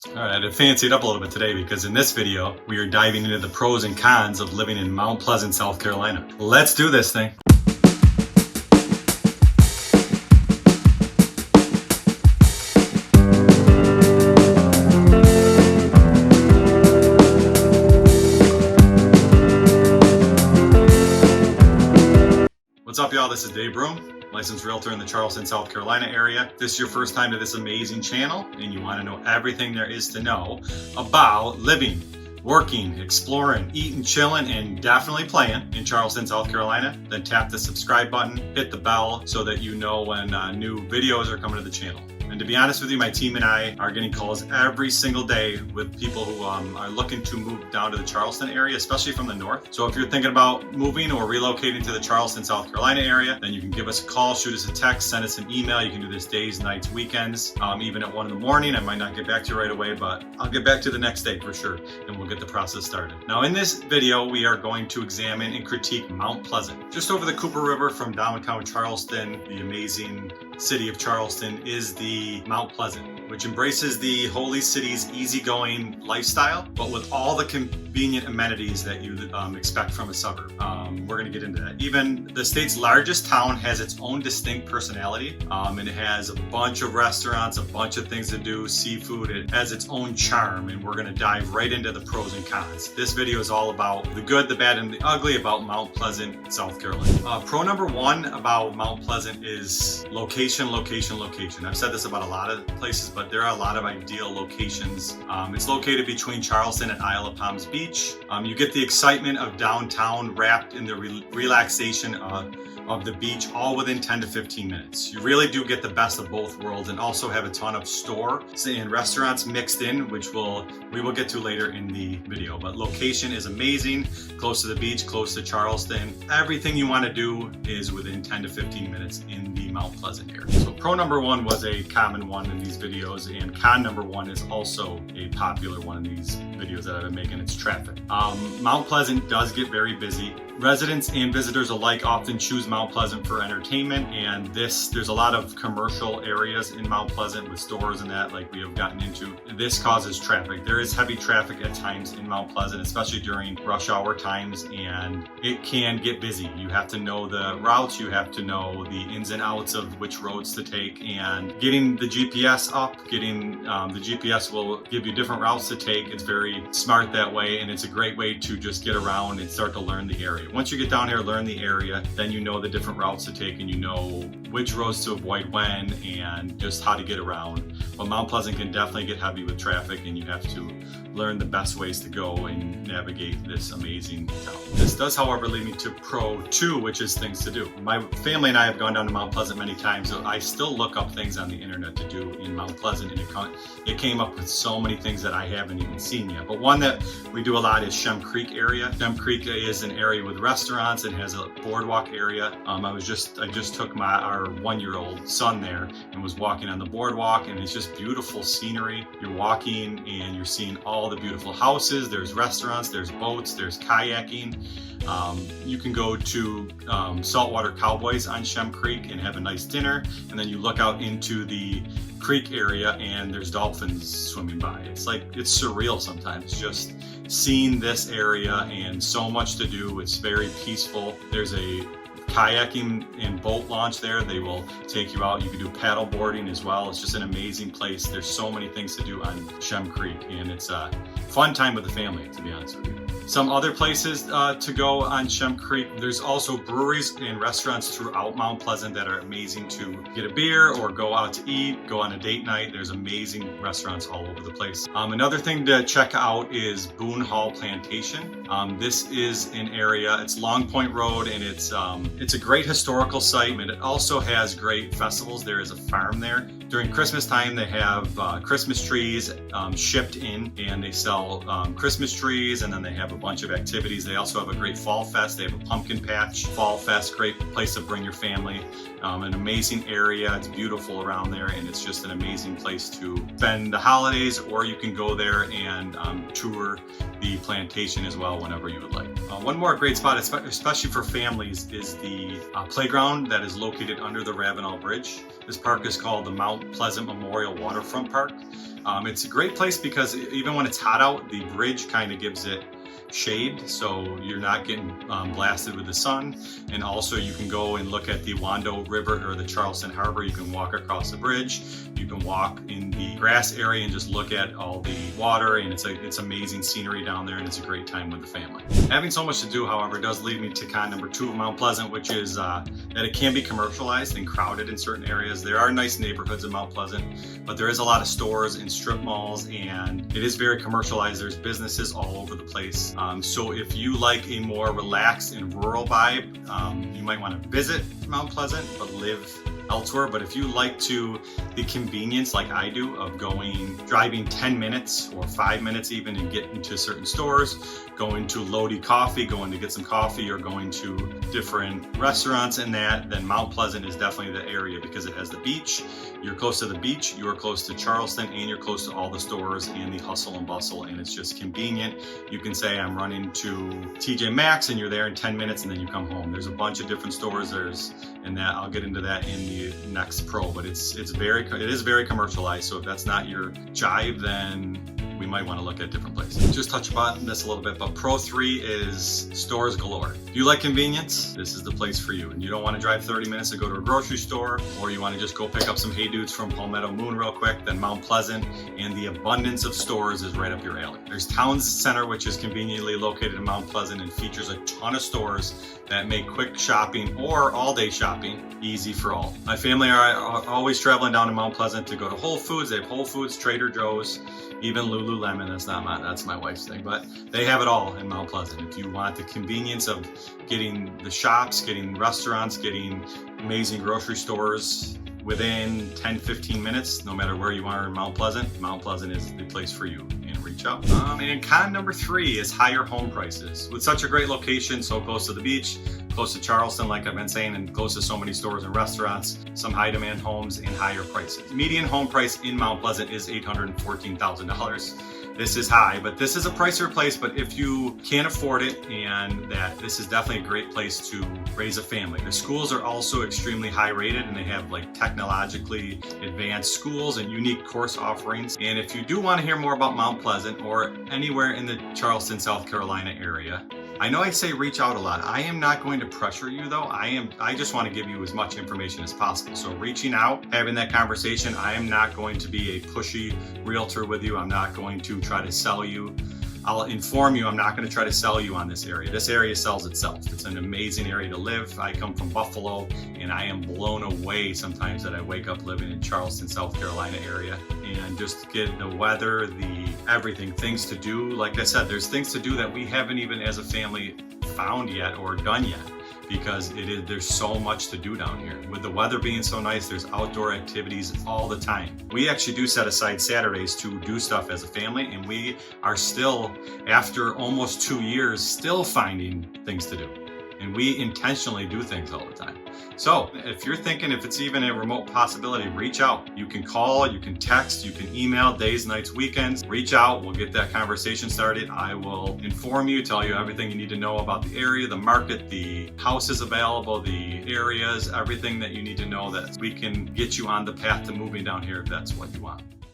All right, I had to fancy it up a little bit today because in this video, we are diving into the pros and cons of living in Mount Pleasant, South Carolina. Let's do this thing. What's up, y'all? This is Dave Broom, licensed realtor in the Charleston, South Carolina area. If this is your first time to this amazing channel and you want to know everything there is to know about living, working, exploring, eating, chilling, and definitely playing in Charleston, South Carolina, then tap the subscribe button, hit the bell so that you know when new videos are coming to the channel. And to be honest with you, my team and I are getting calls every single day with people who are looking to move down to the Charleston area, especially from the north. So if you're thinking about moving or relocating to the Charleston, South Carolina area, then you can give us a call, shoot us a text, send us an email. You can do this days, nights, weekends, even at 1 in the morning. I might not get back to you right away, but I'll get back to you the next day for sure, and we'll get the process started. Now in this video, we are going to examine and critique Mount Pleasant. Just over the Cooper River from downtown Charleston, the amazing city of Charleston is the Mount Pleasant, which embraces the holy city's easygoing lifestyle, but with all the convenient amenities that you expect from a suburb. We're going to get into that. Even the state's largest town has its own distinct personality, and it has a bunch of restaurants, a bunch of things to do, seafood. It has its own charm, and we're going to dive right into the pros and cons. This video is all about the good, the bad, and the ugly about Mount Pleasant, South Carolina. Pro number one about Mount Pleasant is location. I've said this about a lot of places, but there are a lot of ideal locations. It's located between Charleston and Isle of Palms Beach. You get the excitement of downtown wrapped in the relaxation of the beach, all within 10 to 15 minutes. You really do get the best of both worlds, and also have a ton of stores and restaurants mixed in, which we will get to later in the video. But location is amazing, close to the beach, close to Charleston. Everything you want to do is within 10 to 15 minutes in the Mount Pleasant area. So pro number one was a common one in these videos, and con number one is also a popular one in these videos that I've been making. It's traffic. Mount Pleasant does get very busy. Residents and visitors alike often choose Mount Pleasant for entertainment, and there's a lot of commercial areas in Mount Pleasant with stores and that, like we have gotten into. This causes traffic. There is heavy traffic at times in Mount Pleasant, especially during rush hour times, and it can get busy. You have to know the routes, you have to know the ins and outs of which roads to take, and getting the GPS up, the GPS will give you different routes to take. It's very smart that way, and it's a great way to just get around and start to learn the area. Once you get down here, learn the area, then you know the different routes to take, and you know which roads to avoid when, and just how to get around. But Mount Pleasant can definitely get heavy with traffic, and you have to learn the best ways to go and navigate this amazing town. This does, however, lead me to pro two, which is things to do. My family and I have gone down to Mount Pleasant many times, so I still look up things on the internet to do in Mount Pleasant, and it came up with so many things that I haven't even seen yet. But one that we do a lot is Shem Creek area. Shem Creek is an area with restaurants. It has a boardwalk area. I just took our 1-year-old son there and was walking on the boardwalk, and it's just beautiful scenery. You're walking and you're seeing all the beautiful houses. There's restaurants, there's boats, there's kayaking. You can go to Saltwater Cowboys on Shem Creek and have a nice dinner, and then you look out into the creek area and there's dolphins swimming by. It's surreal sometimes just seeing this area, and so much to do. It's very peaceful. There's a kayaking and boat launch there. They will take you out. You can do paddle boarding as well. It's just an amazing place. There's so many things to do on Shem Creek, and it's a fun time with the family, to be honest with you. Some other places to go on Shem Creek, there's also breweries and restaurants throughout Mount Pleasant that are amazing to get a beer or go out to eat, go on a date night. There's amazing restaurants all over the place. Another thing to check out is Boone Hall Plantation. This is an area, it's Long Point Road, and it's a great historical site, and it also has great festivals. There is a farm there. During Christmas time, they have Christmas trees shipped in, and they sell Christmas trees, and then they have a bunch of activities. They also have a great fall fest. They have a pumpkin patch fall fest, great place to bring your family. An amazing area. It's beautiful around there, and it's just an amazing place to spend the holidays, or you can go there and tour the plantation as well whenever you would like. One more great spot, especially for families, is the playground that is located under the Ravenel Bridge. This park is called the Mount Pleasant Memorial Waterfront Park. It's a great place because even when it's hot out, the bridge kind of gives it shade, so you're not getting blasted with the sun. And also you can go and look at the Wando River or the Charleston Harbor. You can walk across the bridge, you can walk in the grass area and just look at all the water, and it's amazing scenery down there, and it's a great time with the family. Having so much to do, however, does lead me to con number 2 of Mount Pleasant, which is that it can be commercialized and crowded in certain areas. There are nice neighborhoods in Mount Pleasant, but there is a lot of stores and strip malls, and it is very commercialized. There's businesses all over the place. So if you like a more relaxed and rural vibe, you might want to visit Mount Pleasant but live elsewhere. But if you like the convenience like I do of driving 10 minutes or 5 minutes even and get into certain stores, going to Lodi Coffee, going to get some coffee, or going to different restaurants and that, then Mount Pleasant is definitely the area because it has the beach. You're close to the beach, you are close to Charleston, and you're close to all the stores and the hustle and bustle, and it's just convenient. You can say I'm running to TJ Maxx and you're there in 10 minutes and then you come home. There's a bunch of different stores. And that I'll get into that in the next pro, but it is very commercialized. So if that's not your jive, then we might want to look at different places. Just touch upon this a little bit, but Pro 3 is stores galore. If you like convenience, this is the place for you. And you don't want to drive 30 minutes to go to a grocery store, or you want to just go pick up some Hey Dudes from Palmetto Moon real quick, then Mount Pleasant and the abundance of stores is right up your alley. There's Towns Center, which is conveniently located in Mount Pleasant and features a ton of stores that make quick shopping or all-day shopping easy for all. My family are always traveling down to Mount Pleasant to go to Whole Foods. They have Whole Foods, Trader Joe's, even Lululemon. That's my wife's thing, but they have it all in Mount Pleasant. If you want the convenience of getting the shops, getting restaurants, getting amazing grocery stores within 10-15 minutes, no matter where you are in Mount Pleasant is the place for you, and reach out. And con number 3 is higher home prices. With such a great location, so close to the beach, close to Charleston, like I've been saying, and close to so many stores and restaurants, some high demand homes and higher prices. Median home price in Mount Pleasant is $814,000. This is high, but this is a pricier place. But if you can't afford it, and that this is definitely a great place to raise a family. The schools are also extremely high rated, and they have like technologically advanced schools and unique course offerings. And if you do want to hear more about Mount Pleasant or anywhere in the Charleston, South Carolina area, I know I say reach out a lot. I am not going to pressure you though. I just want to give you as much information as possible. So reaching out, having that conversation, I am not going to be a pushy realtor with you. I'm not going to try to sell you. I'll inform you, I'm not going to try to sell you on this area. This area sells itself. It's an amazing area to live. I come from Buffalo, and I am blown away sometimes that I wake up living in Charleston, South Carolina area, and just get the weather, the everything, things to do. Like I said, there's things to do that we haven't even as a family found yet or done yet, because there's so much to do down here. With the weather being so nice, there's outdoor activities all the time. We actually do set aside Saturdays to do stuff as a family, and we are still, after almost 2 years, still finding things to do. And we intentionally do things all the time. So if you're thinking if it's even a remote possibility, reach out. You can call, you can text, you can email, days, nights, weekends. Reach out, we'll get that conversation started. I will inform you, tell you everything you need to know about the area, the market, the houses available, the areas, everything that you need to know, that we can get you on the path to moving down here if that's what you want.